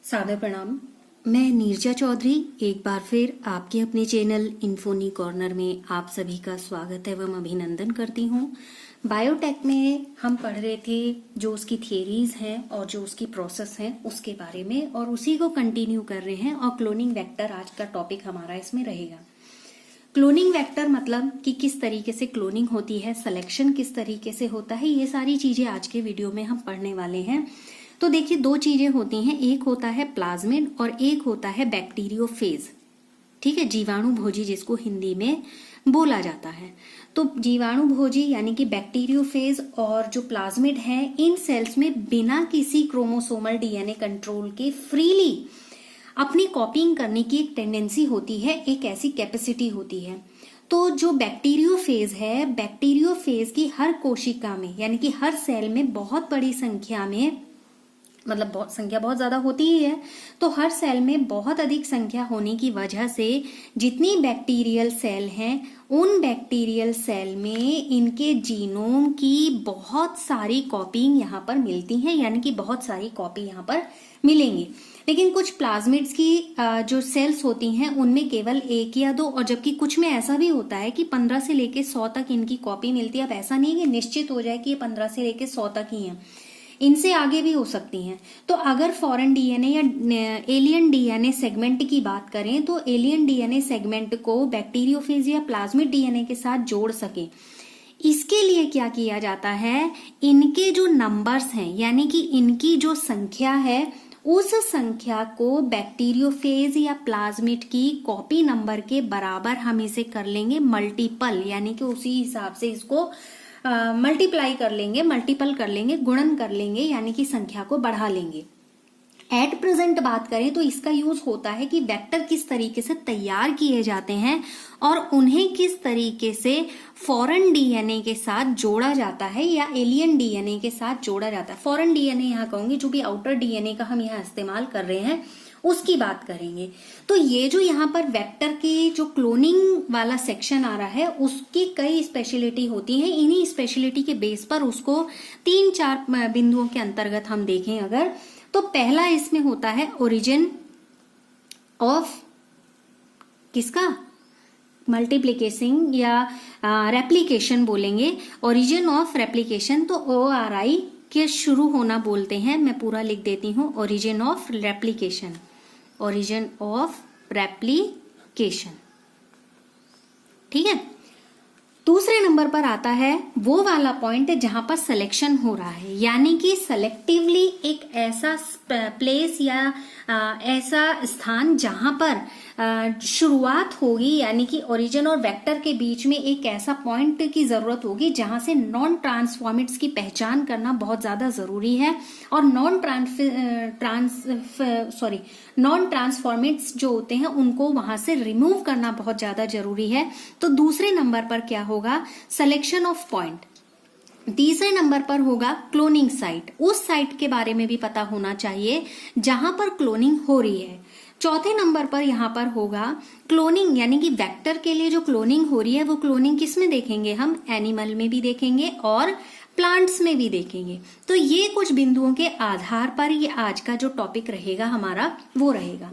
सादर प्रणाम। मैं नीरजा चौधरी एक बार फिर आपके अपने चैनल इन्फोनी कॉर्नर में आप सभी का स्वागत एवं अभिनंदन करती हूँ। बायोटेक में हम पढ़ रहे थे जो उसकी थियरीज हैं और जो उसकी प्रोसेस है उसके बारे में, और उसी को कंटिन्यू कर रहे हैं। और क्लोनिंग वेक्टर आज का टॉपिक हमारा इसमें रहेगा। क्लोनिंग वेक्टर मतलब कि किस तरीके से क्लोनिंग होती है, सिलेक्शन किस तरीके से होता है, ये सारी चीजें आज के वीडियो में हम पढ़ने वाले हैं। तो देखिए, दो चीजें होती हैं, एक होता है प्लाज्मिड और एक होता है बैक्टीरियोफेज। ठीक है, जीवाणु भोजी जिसको हिंदी में बोला जाता है। तो जीवाणु भोजी यानी कि बैक्टीरियोफेज और जो प्लाज्मिड है, इन सेल्स में बिना किसी क्रोमोसोमल डीएनए कंट्रोल के फ्रीली अपनी कॉपिंग करने की एक टेंडेंसी होती है, एक ऐसी कैपेसिटी होती है। तो जो बैक्टीरियोफेज है, बैक्टीरियोफेज की हर कोशिका में यानी कि हर सेल में बहुत बड़ी संख्या में, मतलब संख्या बहुत ज्यादा होती ही है, तो हर सेल में बहुत अधिक संख्या होने की वजह से जितनी बैक्टीरियल सेल हैं, उन बैक्टीरियल सेल में इनके जीनोम की बहुत सारी कॉपिंग यहाँ पर मिलती है, यानी कि बहुत सारी कॉपी यहाँ पर मिलेंगी। लेकिन कुछ प्लाज्मिड्स की जो सेल्स होती हैं उनमें केवल एक या दो, और जबकि कुछ में ऐसा भी होता है कि 15 से लेके 100 तक इनकी कॉपी मिलती है। अब ऐसा नहीं है कि निश्चित हो जाए कि ये 15 से लेके 100 तक ही है, इनसे आगे भी हो सकती हैं। तो अगर फॉरेन डीएनए या एलियन डीएनए सेगमेंट की बात करें, तो एलियन डीएनए सेगमेंट को बैक्टीरियोफेज या प्लाज्मिड डीएनए के साथ जोड़ सके, इसके लिए क्या किया जाता है, इनके जो नंबर्स हैं यानी कि इनकी जो संख्या है, उस संख्या को बैक्टीरियोफेज या प्लाज्मिड की कॉपी नंबर के बराबर हम इसे कर लेंगे मल्टीपल, यानी कि उसी हिसाब से इसको मल्टीप्लाई कर लेंगे, मल्टीपल कर लेंगे, गुणन कर लेंगे, यानी कि संख्या को बढ़ा लेंगे। एट प्रेजेंट बात करें तो इसका यूज होता है कि वेक्टर किस तरीके से तैयार किए जाते हैं और उन्हें किस तरीके से फॉरेन डीएनए के साथ जोड़ा जाता है या एलियन डीएनए के साथ जोड़ा जाता है। फॉरेन डीएनए यहाँ कहूंगी, जो भी आउटर डीएनए का हम यहाँ इस्तेमाल कर रहे हैं उसकी बात करेंगे। तो ये जो यहाँ पर वेक्टर की जो क्लोनिंग वाला सेक्शन आ रहा है, उसकी कई स्पेशलिटी होती हैं। इन्हीं स्पेशलिटी के बेस पर उसको 3-4 बिंदुओं के अंतर्गत हम देखें अगर, तो पहला इसमें होता है ओरिजिन ऑफ किसका, मल्टीप्लिकेशन या रेप्लिकेशन बोलेंगे, ओरिजिन ऑफ रेप्लिकेशन। तो ORI के शुरू होना बोलते हैं, मैं पूरा लिख देती हूँ, origin of replication, origin of replication. ठीक है। दूसरे नंबर पर आता है वो वाला पॉइंट जहां पर सिलेक्शन हो रहा है, यानी कि सेलेक्टिवली एक ऐसा प्लेस या ऐसा स्थान जहां पर शुरुआत होगी, यानी कि ओरिजिन और वेक्टर के बीच में एक ऐसा पॉइंट की जरूरत होगी जहां से नॉन ट्रांसफॉर्मेट्स की पहचान करना बहुत ज्यादा जरूरी है। और नॉन ट्रांसफॉर्मेट्स जो होते हैं उनको वहां से रिमूव करना बहुत ज्यादा जरूरी है। तो दूसरे नंबर पर क्या होगा, सिलेक्शन ऑफ पॉइंट। तीसरे नंबर पर होगा क्लोनिंग साइट, उस साइट के बारे में भी पता होना चाहिए जहां पर क्लोनिंग हो रही है। चौथे नंबर पर यहां पर होगा क्लोनिंग, यानी कि वेक्टर के लिए जो क्लोनिंग हो रही है वो क्लोनिंग किस में देखेंगे, हम एनिमल में भी देखेंगे और प्लांट्स में भी देखेंगे। तो ये कुछ बिंदुओं के आधार पर ये आज का जो टॉपिक रहेगा हमारा वो रहेगा।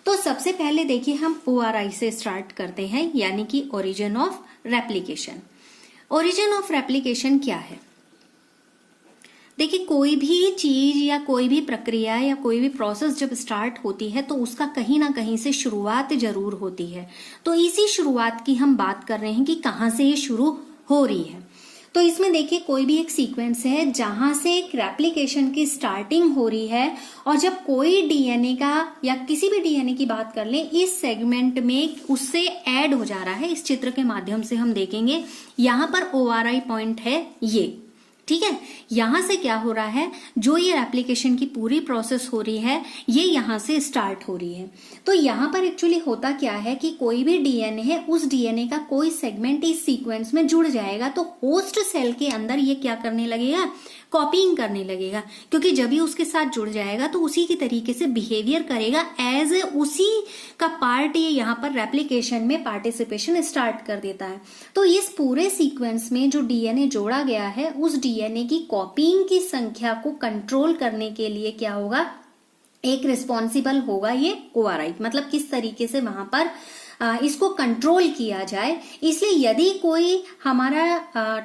तो सबसे पहले देखिए, हम ORI से स्टार्ट करते हैं, यानी कि origin of replication. Origin of replication क्या है? देखिए, कोई भी चीज या कोई भी प्रक्रिया या कोई भी प्रोसेस जब स्टार्ट होती है तो उसका कहीं ना कहीं से शुरुआत जरूर होती है। तो इसी शुरुआत की हम बात कर रहे हैं कि कहाँ से ये शुरू हो रही है। तो इसमें देखिए, कोई भी एक सीक्वेंस है जहां से एक रेप्लिकेशन की स्टार्टिंग हो रही है, और जब कोई डीएनए का या किसी भी डीएनए की बात कर लें, इस सेगमेंट में उससे ऐड हो जा रहा है। इस चित्र के माध्यम से हम देखेंगे, यहां पर ORI पॉइंट है ये। ठीक है, यहां से क्या हो रहा है, जो ये एप्लीकेशन की पूरी प्रोसेस हो रही है ये यहां से स्टार्ट हो रही है। तो यहां पर एक्चुअली होता क्या है कि कोई भी डीएनए है, उस डीएनए का कोई सेगमेंट इस सीक्वेंस में जुड़ जाएगा, तो होस्ट सेल के अंदर ये क्या करने लगेगा, कॉपिंग करने लगेगा, क्योंकि जब ही उसके साथ जुड़ जाएगा तो उसी की तरीके से बिहेवियर करेगा, एज उसी का पार्ट ये यहाँ पर रेप्लिकेशन में पार्टिसिपेशन स्टार्ट कर देता है। तो इस पूरे सीक्वेंस में जो डीएनए जोड़ा गया है, उस डीएनए की कॉपिंग की संख्या को कंट्रोल करने के लिए क्या होगा, एक रिस्पॉन्सिबल होगा ये ORI, मतलब किस तरीके से वहां पर इसको कंट्रोल किया जाए। इसलिए यदि कोई हमारा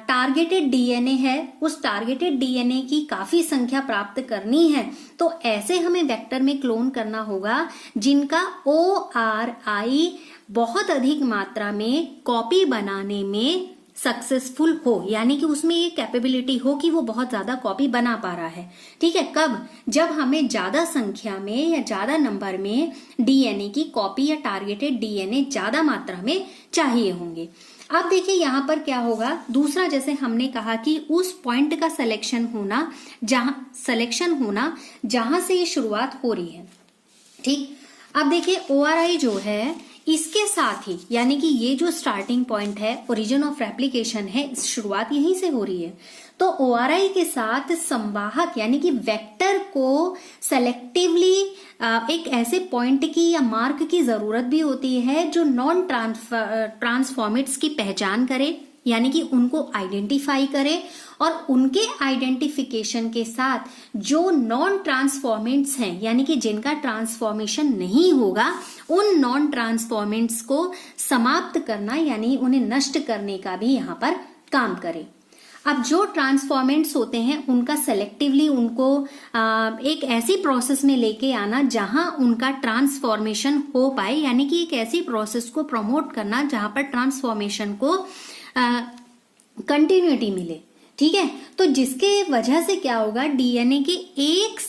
टारगेटेड डीएनए है, उस टारगेटेड डीएनए की काफी संख्या प्राप्त करनी है, तो ऐसे हमें वेक्टर में क्लोन करना होगा जिनका ORI बहुत अधिक मात्रा में कॉपी बनाने में सक्सेसफुल हो, यानी कि उसमें ये कैपेबिलिटी हो कि वो बहुत ज्यादा कॉपी बना पा रहा है। ठीक है, कब? जब हमें ज्यादा संख्या में या ज्यादा नंबर में डीएनए की कॉपी या टारगेटेड डीएनए ज्यादा मात्रा में चाहिए होंगे। अब देखिए यहां पर क्या होगा, दूसरा जैसे हमने कहा कि उस पॉइंट का सिलेक्शन होना जहां से ये शुरुआत हो रही है। ठीक, अब देखिए ORI जो है इसके साथ ही, यानी कि ये जो स्टार्टिंग पॉइंट है, ओरिजिन ऑफ रेप्लिकेशन है, शुरुआत यहीं से हो रही है। तो ORI के साथ संवाहक यानी कि वेक्टर को सेलेक्टिवली एक ऐसे पॉइंट की या मार्क की जरूरत भी होती है जो नॉन ट्रांसफॉर्मेट्स की पहचान करे, यानी कि उनको आइडेंटिफाई करे, और उनके आइडेंटिफिकेशन के साथ जो नॉन ट्रांसफॉर्मेंट्स हैं, यानी कि जिनका ट्रांसफॉर्मेशन नहीं होगा, उन नॉन ट्रांसफॉर्मेंट्स को समाप्त करना, यानी उन्हें नष्ट करने का भी यहाँ पर काम करे। अब जो ट्रांसफॉर्मेंट्स होते हैं उनका सेलेक्टिवली उनको एक ऐसी प्रोसेस में लेके आना जहां उनका ट्रांसफॉर्मेशन हो पाए, यानी कि एक ऐसी प्रोसेस को प्रमोट करना जहां पर ट्रांसफॉर्मेशन को कंटिन्यूटी मिले। ठीक है, तो जिसके वजह से क्या होगा, डीएनए के एक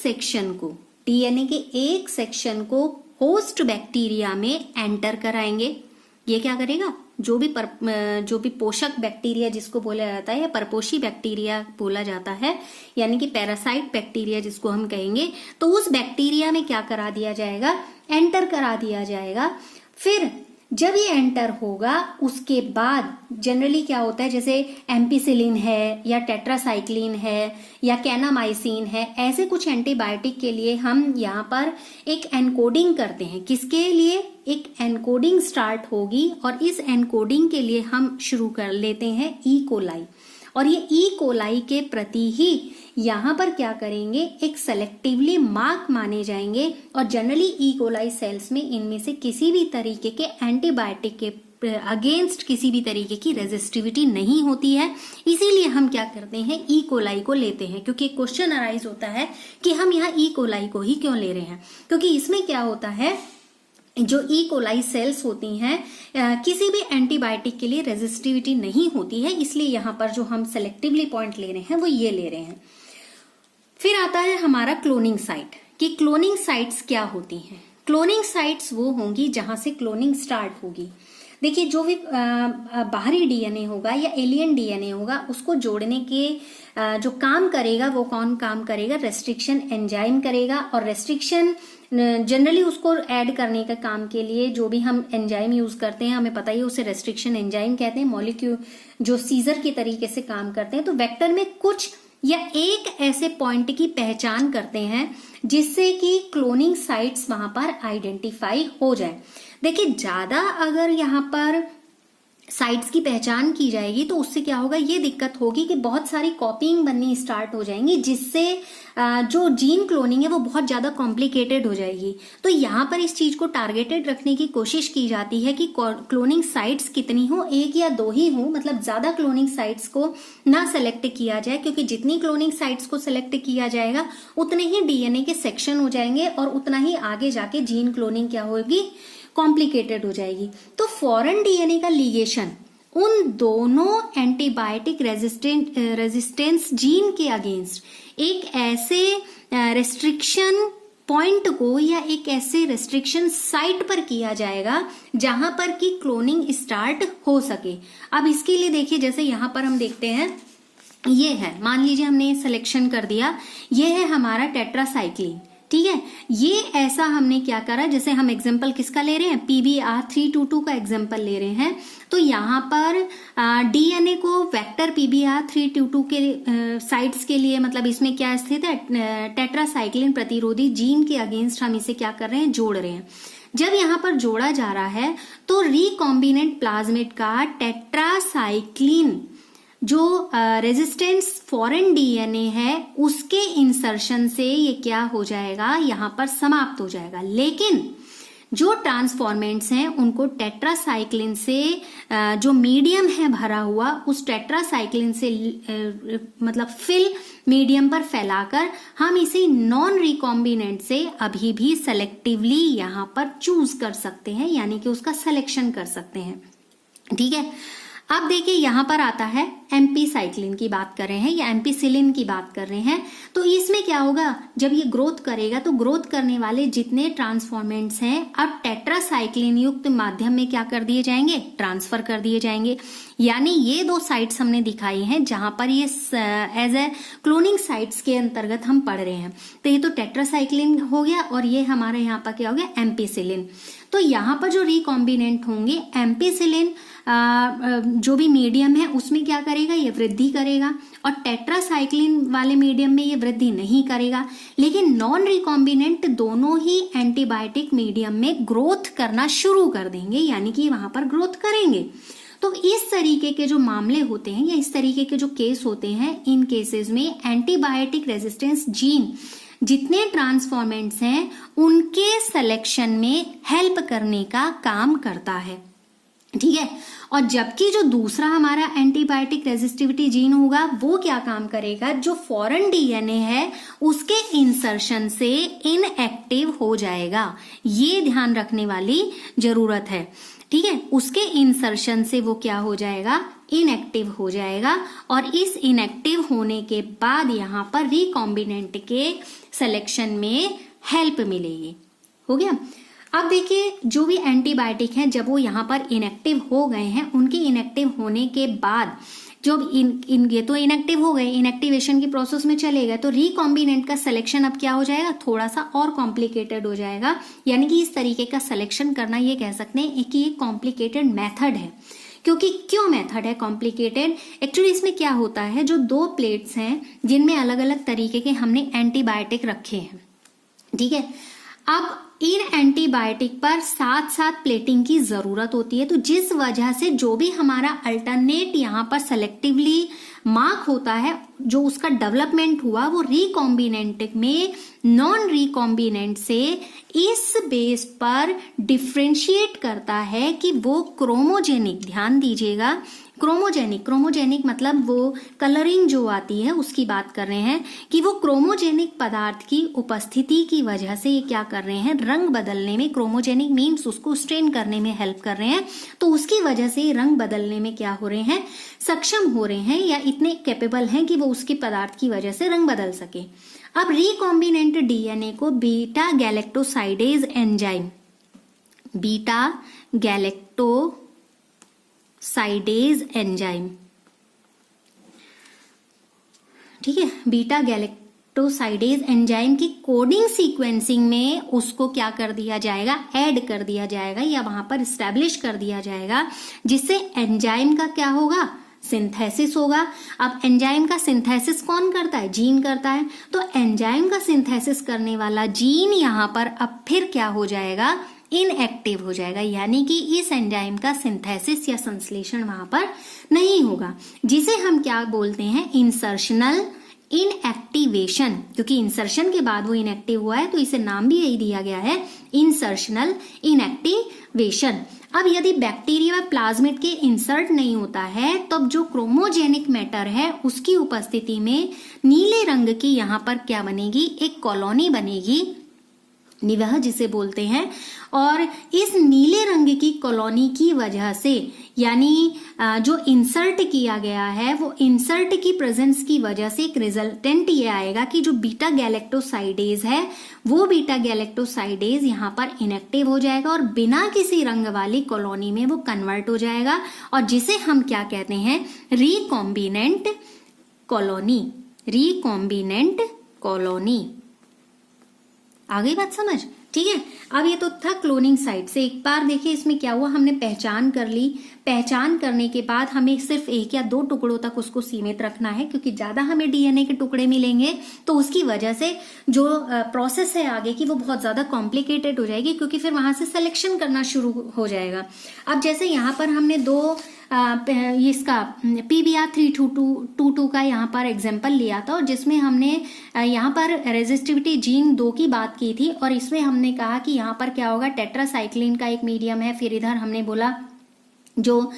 सेक्शन को होस्ट बैक्टीरिया में एंटर कराएंगे। ये क्या करेगा, जो भी पोषक बैक्टीरिया जिसको बोला जाता है या परपोषी बैक्टीरिया बोला जाता है, यानी कि पैरासाइट बैक्टीरिया जिसको हम कहेंगे, तो उस बैक्टीरिया में क्या करा दिया जाएगा, एंटर करा दिया जाएगा। फिर जब ये एंटर होगा उसके बाद जनरली क्या होता है, जैसे एम्पिसिलिन है या टेट्रासाइक्लिन है या कैनामाइसिन है, ऐसे कुछ एंटीबायोटिक के लिए हम यहाँ पर एक एनकोडिंग करते हैं। किसके लिए? एक एनकोडिंग स्टार्ट होगी, और इस एनकोडिंग के लिए हम शुरू कर लेते हैं ई कोलाई, और ये ई कोलाई के प्रति ही यहाँ पर क्या करेंगे, एक सेलेक्टिवली मार्क माने जाएंगे, और जनरली ई कोलाई सेल्स में इनमें से किसी भी तरीके के एंटीबायोटिक के अगेंस्ट किसी भी तरीके की रेजिस्टिविटी नहीं होती है। इसीलिए हम क्या करते हैं, ई कोलाई को लेते हैं, क्योंकि क्वेश्चन अराइज होता है कि हम यहाँ ई कोलाई को ही क्यों ले रहे हैं, क्योंकि इसमें क्या होता है, जो ई कोलाई सेल्स होती हैं किसी भी एंटीबायोटिक के लिए रेजिस्टिविटी नहीं होती है, इसलिए यहाँ पर जो हम सेलेक्टिवली पॉइंट ले रहे हैं वो ये ले रहे हैं। फिर आता है हमारा क्लोनिंग साइट, कि क्लोनिंग साइट्स क्या होती हैं। क्लोनिंग साइट्स वो होंगी जहां से क्लोनिंग स्टार्ट होगी। देखिए, जो भी बाहरी डीएनए होगा या एलियन डीएनए होगा, उसको जोड़ने के जो काम करेगा वो कौन काम करेगा, रेस्ट्रिक्शन एंजाइम करेगा। और रेस्ट्रिक्शन जनरली उसको ऐड करने का काम के लिए जो भी हम एंजाइम यूज करते हैं, हमें पता ही उसे रेस्ट्रिक्शन एंजाइम कहते हैं। मॉलिक्यूल जो सीजर की तरीके से काम करते हैं, तो वेक्टर में कुछ या एक ऐसे पॉइंट की पहचान करते हैं जिससे कि क्लोनिंग साइट्स वहां पर आइडेंटिफाई हो जाए। देखिए, ज्यादा अगर यहाँ पर साइट्स की पहचान की जाएगी तो उससे क्या होगा, ये दिक्कत होगी कि बहुत सारी कॉपिंग बननी स्टार्ट हो जाएंगी, जिससे जो जीन क्लोनिंग है वो बहुत ज्यादा कॉम्प्लिकेटेड हो जाएगी। तो यहाँ पर इस चीज को टारगेटेड रखने की कोशिश की जाती है कि क्लोनिंग साइट्स कितनी हो, एक या दो ही हो, मतलब ज्यादा क्लोनिंग साइट्स को ना सेलेक्ट किया जाए, क्योंकि जितनी क्लोनिंग साइट्स को सेलेक्ट किया जाएगा उतने ही डीएनए के सेक्शन हो जाएंगे और उतना ही आगे जाके जीन क्लोनिंग क्या होगी, कॉम्प्लिकेटेड हो जाएगी। तो फॉरेन डीएनए का लिगेशन उन दोनों एंटीबायोटिक रेजिस्टेंस जीन के अगेंस्ट एक ऐसे रेस्ट्रिक्शन पॉइंट को या एक ऐसे रेस्ट्रिक्शन साइट पर किया जाएगा जहां पर कि क्लोनिंग स्टार्ट हो सके। अब इसके लिए देखिए, जैसे यहां पर हम देखते हैं, ये है, मान लीजिए हमने सिलेक्शन कर दिया, ये है हमारा टेट्रासाइक्लिन। ठीक है, ये ऐसा हमने क्या करा, जैसे हम एग्जांपल किसका ले रहे हैं, PBR322 का एग्जांपल ले रहे हैं। तो यहाँ पर डीएनए को वेक्टर PBR322 के साइट्स के लिए, मतलब इसमें क्या स्थित है, टेट्रासाइक्लिन प्रतिरोधी जीन के अगेंस्ट हम इसे क्या कर रहे हैं, जोड़ रहे हैं। जब यहाँ पर जोड़ा जा रहा है तो रिकॉम्बिनेंट प्लाज्मिड का टेट्रासाइक्लिन जो रेजिस्टेंस फॉरेन डीएनए है उसके इंसर्शन से ये क्या हो जाएगा, यहाँ पर समाप्त हो जाएगा। लेकिन जो ट्रांसफॉर्मेंट्स हैं उनको टेट्रासाइक्लिन से जो मीडियम है भरा हुआ, उस टेट्रासाइक्लिन से मतलब फिल मीडियम पर फैलाकर हम इसे नॉन रिकॉम्बिनेंट से अभी भी सेलेक्टिवली यहाँ पर चूज कर सकते हैं, यानी कि उसका सिलेक्शन कर सकते हैं। ठीक है, अब देखिए यहाँ पर आता है एम्पीसाइक्लिन की बात कर रहे हैं या एम्पीसिलिन की बात कर रहे हैं। तो इसमें क्या होगा, जब ये ग्रोथ करेगा तो ग्रोथ करने वाले जितने ट्रांसफॉर्मेंट्स हैं अब टेट्रासाइक्लिन युक्त माध्यम में क्या कर दिए जाएंगे, ट्रांसफर कर दिए जाएंगे। यानी ये दो साइट्स हमने दिखाई हैं जहां पर ये एज ए क्लोनिंग साइट्स के अंतर्गत हम पढ़ रहे हैं। तो ये तो टेट्रासाइक्लिन हो गया और ये हमारे यहाँ पर क्या हो गया, एम्पीसिलिन। तो यहाँ पर जो रिकॉम्बिनेंट होंगे एम्पीसिलिन जो भी मीडियम है उसमें क्या करेगा, ये वृद्धि करेगा, और टेट्रासाइक्लिन वाले मीडियम में ये वृद्धि नहीं करेगा। लेकिन नॉन रिकॉम्बिनेंट दोनों ही एंटीबायोटिक मीडियम में ग्रोथ करना शुरू कर देंगे, यानी कि वहां पर ग्रोथ करेंगे। तो इस तरीके के जो मामले होते हैं या इस तरीके के जो केस होते हैं, इन केसेस में एंटीबायोटिक रेजिस्टेंस जीन जितने ट्रांसफॉर्मेंट्स हैं उनके सिलेक्शन में हेल्प करने का काम करता है। ठीक है, और जबकि जो दूसरा हमारा एंटीबायोटिक रेजिस्टिविटी जीन होगा वो क्या काम करेगा, जो फॉरेन डीएनए है उसके इंसर्शन से इनएक्टिव हो जाएगा। ये ध्यान रखने वाली जरूरत है। ठीक है, उसके इंसर्शन से वो क्या हो जाएगा, इनएक्टिव हो जाएगा, और इस इनएक्टिव होने के बाद यहाँ पर रिकॉम्बिनेंट के सिलेक्शन में हेल्प मिलेगी। हो गया। अब देखिए जो भी एंटीबायोटिक हैं जब वो यहाँ पर इनएक्टिव हो गए हैं, उनके इनएक्टिव होने के बाद जो ये तो इनएक्टिव हो गए, इनएक्टिवेशन की प्रोसेस में चले गए, तो रिकॉम्बिनेंट का सिलेक्शन अब क्या हो जाएगा, थोड़ा सा और कॉम्प्लिकेटेड हो जाएगा। यानी कि इस तरीके का सिलेक्शन करना ये कह सकते हैं कि ये कॉम्प्लिकेटेड मेथड है। क्योंकि क्यों मेथड है कॉम्प्लिकेटेड, एक्चुअली इसमें क्या होता है, जो दो प्लेट्स हैं जिनमें अलग अलग तरीके के हमने एंटीबायोटिक रखे हैं। ठीक है, अब इन एंटीबायोटिक पर साथ साथ प्लेटिंग की जरूरत होती है, तो जिस वजह से जो भी हमारा अल्टरनेट यहाँ पर सेलेक्टिवली मार्क होता है, जो उसका डेवलपमेंट हुआ वो रिकॉम्बिनेंट में नॉन रिकॉम्बिनेंट से इस बेस पर डिफ्रेंशिएट करता है कि वो क्रोमोजेनिक, ध्यान दीजिएगा, क्रोमोजेनिक मतलब वो कलरिंग जो आती है उसकी बात कर रहे हैं कि वो क्रोमोजेनिक पदार्थ की उपस्थिति की वजह से ये क्या कर रहे हैं, रंग बदलने में, क्रोमोजेनिक मीन्स उसको स्ट्रेन करने में हेल्प कर रहे हैं। तो उसकी वजह से रंग बदलने में क्या हो रहे हैं, सक्षम हो रहे हैं या इतने कैपेबल हैं कि वो उसके पदार्थ की वजह से रंग बदल सके। अब रिकॉम्बिनेंट डीएनए को beta galactosidase enzyme, beta galactosidase enzyme, ठीक है, बीटा गैलेक्टोसाइडेज एंजाइम की कोडिंग सीक्वेंसिंग में उसको क्या कर दिया जाएगा, ऐड कर दिया जाएगा या वहां पर स्टैब्लिश कर दिया जाएगा, जिससे एंजाइम का क्या होगा, सिंथेसिस होगा। अब एंजाइम का सिंथेसिस कौन करता है, जीन करता है। तो एंजाइम का सिंथेसिस करने वाला जीन यहाँ पर अब फिर क्या हो जाएगा, इनएक्टिव हो जाएगा, यानी कि इस एंजाइम का सिंथेसिस या संश्लेषण वहां पर नहीं होगा, जिसे हम क्या बोलते हैं, इंसर्शनल इनएक्टिवेशन। क्योंकि इंसर्शन के बाद वो इनएक्टिव हुआ है तो इसे नाम भी यही दिया गया है, इंसर्शनल इनएक्टिवेशन। अब यदि बैक्टीरिया व प्लाज्मिड के इंसर्ट नहीं होता है तब जो क्रोमोजेनिक मैटर है उसकी उपस्थिति में नीले रंग की यहाँ पर क्या बनेगी, एक कॉलोनी बनेगी, निवह जिसे बोलते हैं। और इस नीले रंग की कॉलोनी की वजह से, यानी जो इंसर्ट किया गया है वो इंसर्ट की प्रेजेंस की वजह से एक रिजल्टेंट ये आएगा कि जो बीटा गैलेक्टोसाइडेज है वो बीटा गैलेक्टोसाइडेज यहाँ पर इनएक्टिव हो जाएगा और बिना किसी रंग वाली कॉलोनी में वो कन्वर्ट हो जाएगा, और जिसे हम क्या कहते हैं, रिकॉम्बिनेंट कॉलोनी, रिकॉम्बिनेंट कॉलोनी। आ गई बात समझ। ठीक है। अब ये तो था क्लोनिंग साइट से। एक बार देखिए इसमें क्या हुआ, हमने पहचान कर ली। पहचान करने के बाद हमें सिर्फ 1 या 2 टुकड़ों तक उसको सीमित रखना है, क्योंकि ज्यादा हमें डीएनए के टुकड़े मिलेंगे तो उसकी वजह से जो प्रोसेस है आगे की वो बहुत ज्यादा कॉम्प्लिकेटेड हो जाएगी, क्योंकि फिर वहां से सिलेक्शन करना शुरू हो जाएगा। अब जैसे यहाँ पर हमने 2 इसका PBR 322 का यहाँ पर एग्जाम्पल लिया था, और जिसमें हमने यहाँ पर रेजिस्टिविटी जीन 2 की बात की थी, और इसमें हमने कहा कि यहाँ पर क्या होगा, टेट्रासाइक्लिन का एक मीडियम है। फिर इधर हमने बोला जो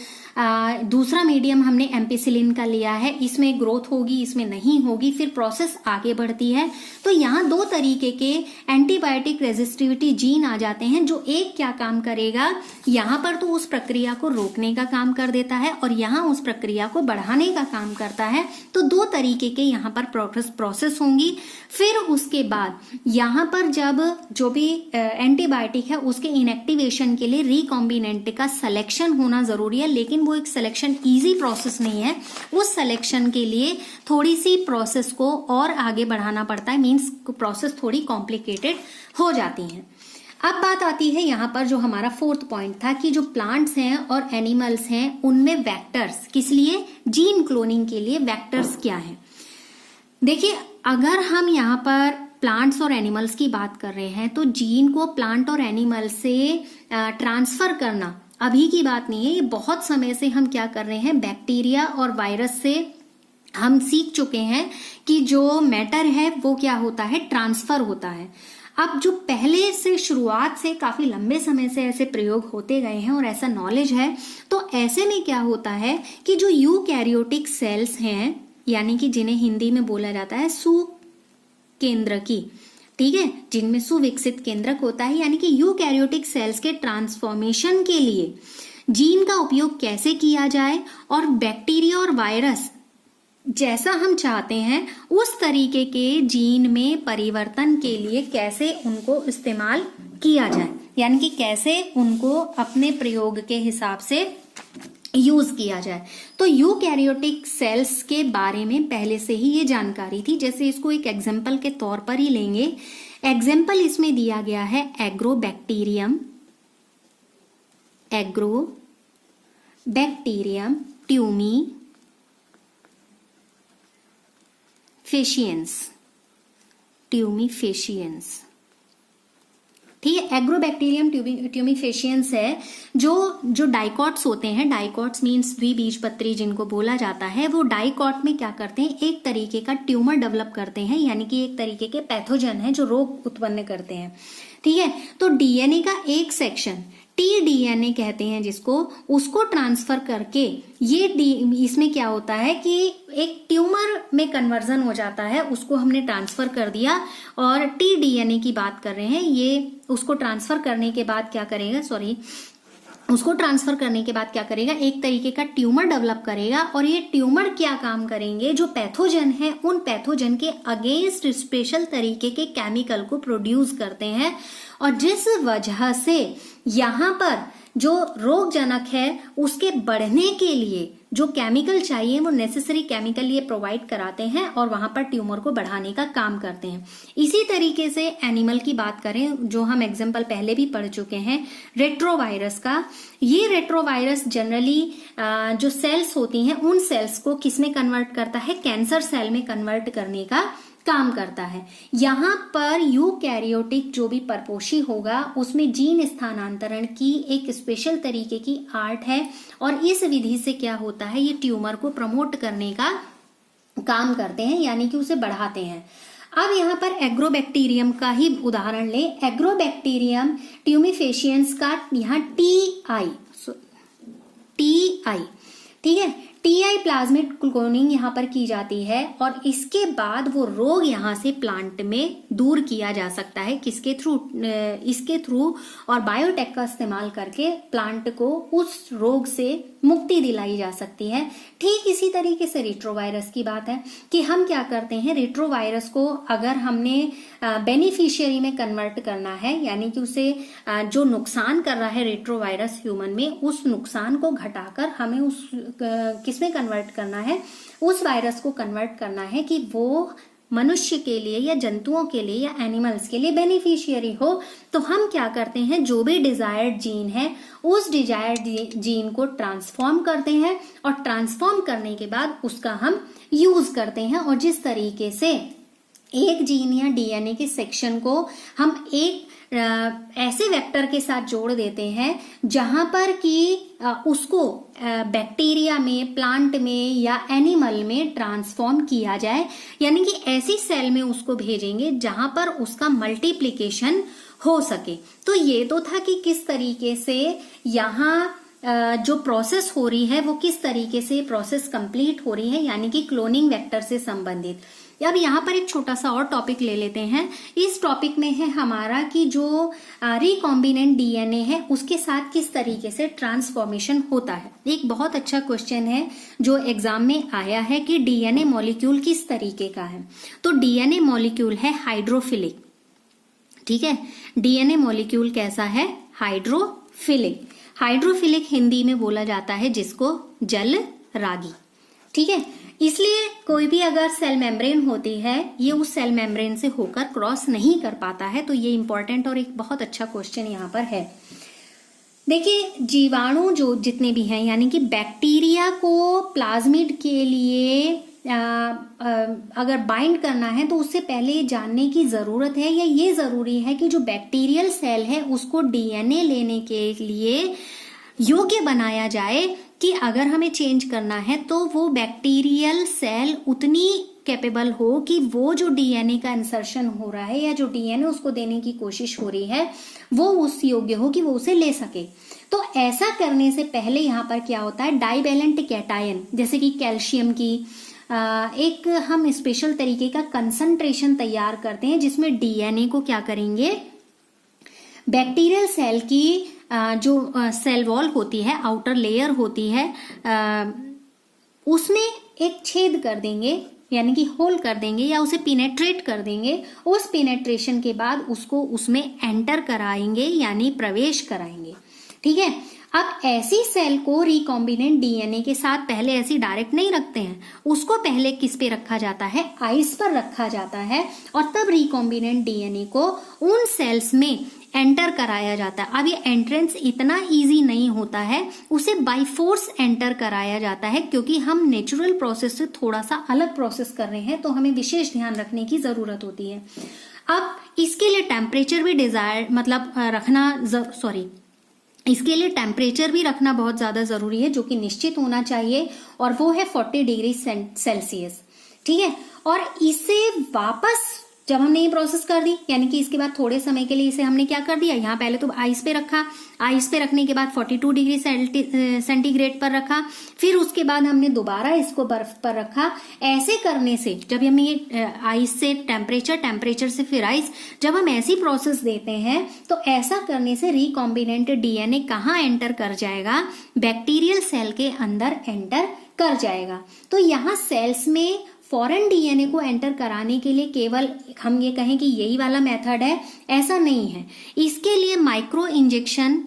दूसरा मीडियम हमने एम्पिसिलिन का लिया है, इसमें ग्रोथ होगी, इसमें नहीं होगी, फिर प्रोसेस आगे बढ़ती है। तो यहाँ 2 तरीके के एंटीबायोटिक रेजिस्टिविटी जीन आ जाते हैं, जो एक क्या काम करेगा, यहाँ पर तो उस प्रक्रिया को रोकने का काम कर देता है और यहाँ उस प्रक्रिया को बढ़ाने का काम करता है। तो 2 तरीके के यहाँ पर प्रोसेस होंगी। फिर उसके बाद यहाँ पर जब जो भी एंटीबायोटिक है उसके इनएक्टिवेशन के लिए रिकॉम्बिनेंट का सिलेक्शन होना जरूरी है, लेकिन वो एक सिलेक्शन इजी प्रोसेस नहीं है। उस सिलेक्शन के लिए थोड़ी सी प्रोसेस को और आगे बढ़ाना पड़ता है, मींस प्रोसेस थोड़ी कॉम्प्लिकेटेड हो जाती है। अब बात आती है यहाँ पर जो हमारा 4th पॉइंट था कि जो प्लांट्स हैं और एनिमल्स हैं उनमें वेक्टर्स, किस लिए, जीन क्लोनिंग के लिए वेक्टर्स क्या हैं। देखिए अगर हम यहाँ पर प्लांट्स और एनिमल्स की बात कर रहे हैं तो जीन को प्लांट और एनिमल से ट्रांसफर करना अभी की बात नहीं है, ये बहुत समय से हम क्या कर रहे हैं, बैक्टीरिया और वायरस से हम सीख चुके हैं कि जो मैटर है वो क्या होता है, ट्रांसफर होता है। अब जो पहले से शुरुआत से काफी लंबे समय से ऐसे प्रयोग होते गए हैं और ऐसा नॉलेज है, तो ऐसे में क्या होता है कि जो यूकैरियोटिक सेल्स हैं, यानी कि जिन्हें हिंदी में बोला जाता है सुकेंद्रकी, ठीक है, जिनमें सुविकसित केंद्रक होता है, यानी कि यूकैरियोटिक सेल्स के ट्रांसफॉर्मेशन के लिए जीन का उपयोग कैसे किया जाए और बैक्टीरिया और वायरस जैसा हम चाहते हैं उस तरीके के जीन में परिवर्तन के लिए कैसे उनको इस्तेमाल किया जाए, यानी कि कैसे उनको अपने प्रयोग के हिसाब से यूज किया जाए। तो यूकैरियोटिक सेल्स के बारे में पहले से ही ये जानकारी थी। जैसे इसको एक एग्जाम्पल के तौर पर ही लेंगे। एग्जाम्पल इसमें दिया गया है एग्रोबैक्टीरियम ट्यूमीफेशियंस, ठीक है। एग्रोबैक्टीरियम ट्यूमीफेशियंस है। जो डाइकॉट्स होते हैं, डाइकॉट्स मीन्स द्विबीजपत्री जिनको बोला जाता है, वो डाइकॉट में क्या करते हैं, एक तरीके का ट्यूमर डेवलप करते हैं, यानी कि एक तरीके के पैथोजन है जो रोग उत्पन्न करते हैं, ठीक है। तो डीएनए का एक सेक्शन टीडीएनए कहते हैं जिसको, उसको ट्रांसफर करके ये इसमें क्या होता है कि एक ट्यूमर में कन्वर्जन हो जाता है, उसको हमने ट्रांसफर कर दिया। और टीडीएनए की बात कर रहे हैं, ये उसको ट्रांसफर करने के बाद क्या करेगा, एक तरीके का ट्यूमर डेवलप करेगा। और ये ट्यूमर क्या काम करेंगे, जो पैथोजन है उन पैथोजन के अगेंस्ट स्पेशल तरीके के केमिकल को प्रोड्यूस करते हैं, और जिस वजह से यहाँ पर जो रोगजनक है उसके बढ़ने के लिए जो केमिकल चाहिए वो नेसेसरी केमिकल ये प्रोवाइड कराते हैं और वहां पर ट्यूमर को बढ़ाने का काम करते हैं। इसी तरीके से एनिमल की बात करें, जो हम एग्जांपल पहले भी पढ़ चुके हैं रेट्रोवायरस का। ये रेट्रोवायरस जनरली जो सेल्स होती हैं उन सेल्स को किस में कन्वर्ट करता है, कैंसर सेल में कन्वर्ट करने का काम करता है। यहाँ पर यूकैरियोटिक जो भी परपोषी होगा उसमें जीन स्थानांतरण की एक स्पेशल तरीके की आर्ट है, और इस विधि से क्या होता है, ये ट्यूमर को प्रमोट करने का काम करते हैं, यानी कि उसे बढ़ाते हैं। अब यहाँ पर एग्रोबैक्टीरियम का ही उदाहरण लें। एग्रोबैक्टीरियम ट्यूमीफेशियंस का यहाँ टीआई, ठीक है, टीआई प्लाज्मिड क्लोनिंग यहाँ पर की जाती है, और इसके बाद वो रोग यहाँ से प्लांट में दूर किया जा सकता है। किसके थ्रू, इसके थ्रू, और बायोटेक का इस्तेमाल करके प्लांट को उस रोग से मुक्ति दिलाई जा सकती है। ठीक इसी तरीके से रेट्रोवायरस की बात है कि हम क्या करते हैं, रेट्रोवायरस को अगर हमने बेनिफिशियरी में कन्वर्ट करना है, यानी कि उसे जो नुकसान कर रहा है रेट्रोवायरस ह्यूमन में, उस नुकसान को घटाकर हमें उस किसमें कन्वर्ट करना है, उस वायरस को कन्वर्ट करना है कि वो मनुष्य के लिए या जंतुओं के लिए या एनिमल्स के लिए बेनिफिशियरी हो, तो हम क्या करते हैं, जो भी डिजायर्ड जीन है उस डिजायर्ड जीन को ट्रांसफॉर्म करते हैं और ट्रांसफॉर्म करने के बाद उसका हम यूज करते हैं। और जिस तरीके से एक जीन या डीएनए के सेक्शन को हम एक ऐसे वेक्टर के साथ जोड़ देते हैं जहां पर कि उसको बैक्टीरिया में, प्लांट में या एनिमल में ट्रांसफॉर्म किया जाए, यानी कि ऐसी सेल में उसको भेजेंगे जहां पर उसका मल्टीप्लिकेशन हो सके। तो ये तो था कि किस तरीके से यहाँ जो प्रोसेस हो रही है वो किस तरीके से प्रोसेस कंप्लीट हो रही है, यानी कि क्लोनिंग वेक्टर से संबंधित। अब यहाँ पर एक छोटा सा और टॉपिक ले लेते हैं। इस टॉपिक में है हमारा कि जो रिकॉम्बिनेंट डीएनए है उसके साथ किस तरीके से ट्रांसफॉर्मेशन होता है। एक बहुत अच्छा क्वेश्चन है जो एग्जाम में आया है कि डीएनए मॉलिक्यूल किस तरीके का है। तो डीएनए मॉलिक्यूल है हाइड्रोफिलिक, ठीक है। डीएनए मॉलिक्यूल कैसा है, हाइड्रोफिलिक। हाइड्रोफिलिक हिंदी में बोला जाता है जिसको जल रागी, ठीक है। इसलिए कोई भी अगर सेल मेम्ब्रेन होती है ये उस सेल मेम्ब्रेन से होकर क्रॉस नहीं कर पाता है। तो ये इंपॉर्टेंट और एक बहुत अच्छा क्वेश्चन यहाँ पर है। देखिए, जीवाणु जो जितने भी हैं, यानी कि बैक्टीरिया को प्लाज्मिड के लिए अगर बाइंड करना है तो उससे पहले जानने की जरूरत है या ये जरूरी है कि जो बैक्टीरियल सेल है उसको डीएनए लेने के लिए योग्य बनाया जाए कि अगर हमें चेंज करना है तो वो बैक्टीरियल सेल उतनी कैपेबल हो कि वो जो डीएनए का इंसर्शन हो रहा है या जो डीएनए उसको देने की कोशिश हो रही है वो उस योग्य हो कि वो उसे ले सके। तो ऐसा करने से पहले यहाँ पर क्या होता है, डाइवेलेंट कैटायन जैसे कि कैल्शियम की एक हम स्पेशल तरीके का कंसंट्रेशन तैयार करते हैं जिसमें डीएनए को क्या करेंगे, बैक्टीरियल सेल की जो सेल वॉल होती है, आउटर लेयर होती है, उसमें एक छेद कर देंगे, यानी कि होल कर देंगे या उसे पिनेट्रेट कर देंगे। उस पिनेट्रेशन के बाद उसको उसमें एंटर कराएंगे यानी प्रवेश कराएंगे, ठीक है। अब ऐसी सेल को रिकॉम्बिनेंट डीएनए के साथ पहले ऐसी डायरेक्ट नहीं रखते हैं, उसको पहले किस पे रखा जाता है, आइस पर रखा जाता है और तब रिकॉम्बिनेंट डीएनए को उन सेल्स में एंटर कराया जाता है। अब ये एंट्रेंस इतना इजी नहीं होता है, उसे बाय फोर्स एंटर कराया जाता है क्योंकि हम नेचुरल प्रोसेस से थोड़ा सा अलग प्रोसेस कर रहे हैं, तो हमें विशेष ध्यान रखने की जरूरत होती है। अब इसके लिए टेम्परेचर भी इसके लिए टेम्परेचर भी रखना बहुत ज्यादा जरूरी है जो कि निश्चित होना चाहिए और वो है 40 डिग्री सेल्सियस, ठीक है। और इसे वापस जब हमने ये प्रोसेस कर दी, यानी कि इसके बाद थोड़े समय के लिए इसे हमने क्या कर दिया, यहाँ पहले तो आइस पे रखा, आइस पे रखने के बाद 42 डिग्री सेंटीग्रेड पर रखा, फिर उसके बाद हमने दोबारा इसको बर्फ पर रखा। ऐसे करने से जब हमें ये आइस से टेम्परेचर से फिर आइस, जब हम ऐसी प्रोसेस देते हैं तो ऐसा करने से रिकॉम्बिनेंट डीएनए कहाँ एंटर कर जाएगा, बैक्टीरियल सेल के अंदर एंटर कर जाएगा। तो यहाँ सेल्स में फॉरेन डीएनए को एंटर कराने के लिए केवल हम ये कहें कि यही वाला मेथड है, ऐसा नहीं है। इसके लिए माइक्रो इंजेक्शन,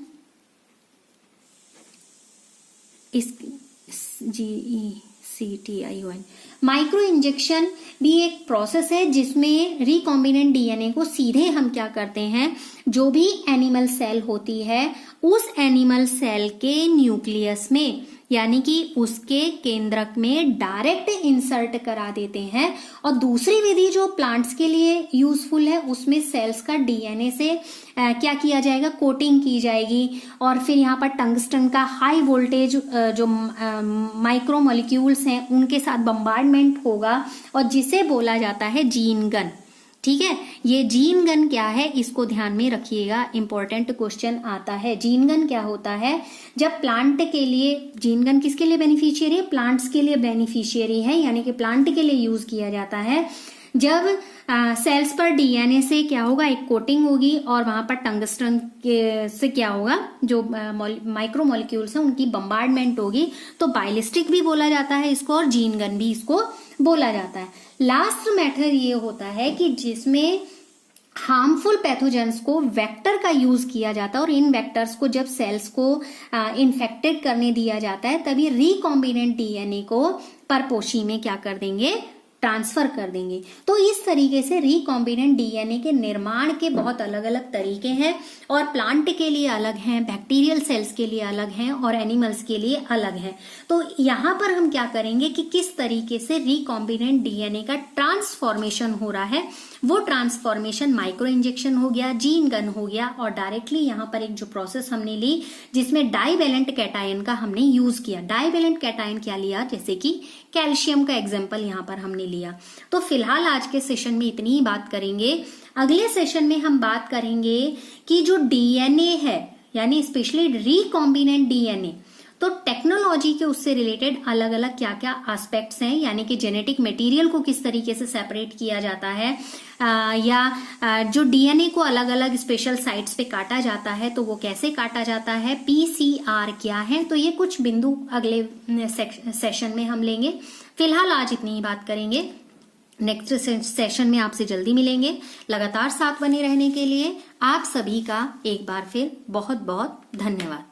माइक्रो इंजेक्शन भी एक प्रोसेस है जिसमें रिकॉम्बिनेंट डीएनए को सीधे हम क्या करते हैं, जो भी एनिमल सेल होती है उस एनिमल सेल के न्यूक्लियस में यानी कि उसके केंद्रक में डायरेक्ट इंसर्ट करा देते हैं। और दूसरी विधि जो प्लांट्स के लिए यूजफुल है उसमें सेल्स का डीएनए से क्या किया जाएगा, कोटिंग की जाएगी और फिर यहाँ पर टंगस्टन का हाई वोल्टेज जो माइक्रो मॉलिक्यूल्स हैं उनके साथ बम्बार्डमेंट होगा और जिसे बोला जाता है जीन गन, ठीक है। ये जीन गन क्या है इसको ध्यान में रखिएगा, इंपॉर्टेंट क्वेश्चन आता है। जीन गन क्या होता है, जब प्लांट के लिए, जीन गन किसके लिए बेनिफिशियरी है, प्लांट्स के लिए बेनिफिशियरी है, यानी कि प्लांट के लिए यूज किया जाता है। जब सेल्स पर डीएनए से क्या होगा, एक कोटिंग होगी और वहां पर टंगस्टन से क्या होगा, जो माइक्रो मॉलिक्यूल्स हैं उनकी बम्बार्डमेंट होगी, तो बाइलिस्टिक भी बोला जाता है इसको और जीन गन भी इसको बोला जाता है। लास्ट मेथड ये होता है कि जिसमें हार्मफुल पैथोजेंस को वेक्टर का यूज किया जाता है और इन वेक्टर्स को जब सेल्स को इन्फेक्टेड करने दिया जाता है तभी रिकॉम्बिनेंट डीएनए को परपोषी में क्या कर देंगे, ट्रांसफर कर देंगे। तो इस तरीके से रिकॉम्बिनेंट डीएनए के निर्माण के बहुत अलग अलग तरीके हैं और प्लांट के लिए अलग हैं, बैक्टीरियल सेल्स के लिए अलग हैं और एनिमल्स के लिए अलग हैं। तो यहाँ पर हम क्या करेंगे कि किस तरीके से रिकॉम्बिनेंट डीएनए का ट्रांसफॉर्मेशन हो रहा है। वो ट्रांसफॉर्मेशन माइक्रो इंजेक्शन हो गया, जीन गन हो गया, और डायरेक्टली यहाँ पर एक जो प्रोसेस हमने ली जिसमें डाइवेलेंट कैटायन का हमने यूज किया। डाइवेलेंट कैटायन क्या लिया, जैसे कि कैल्शियम का एग्जाम्पल यहाँ पर हमने लिया। तो फिलहाल आज के सेशन में इतनी ही बात करेंगे। अगले सेशन में हम बात करेंगे कि जो डीएनए है, यानी स्पेशली रिकॉम्बिनेंट डीएनए, तो टेक्नोलॉजी के उससे रिलेटेड अलग अलग क्या क्या एस्पेक्ट्स हैं, यानी कि जेनेटिक मटेरियल को किस तरीके से सेपरेट किया जाता है, या जो डीएनए को अलग अलग स्पेशल साइट्स पे काटा जाता है तो वो कैसे काटा जाता है, पीसीआर क्या है। तो ये कुछ बिंदु अगले सेशन में हम लेंगे। फिलहाल आज इतनी ही बात करेंगे। नेक्स्ट सेशन में आपसे जल्दी मिलेंगे। लगातार साथ बने रहने के लिए आप सभी का एक बार फिर बहुत बहुत धन्यवाद।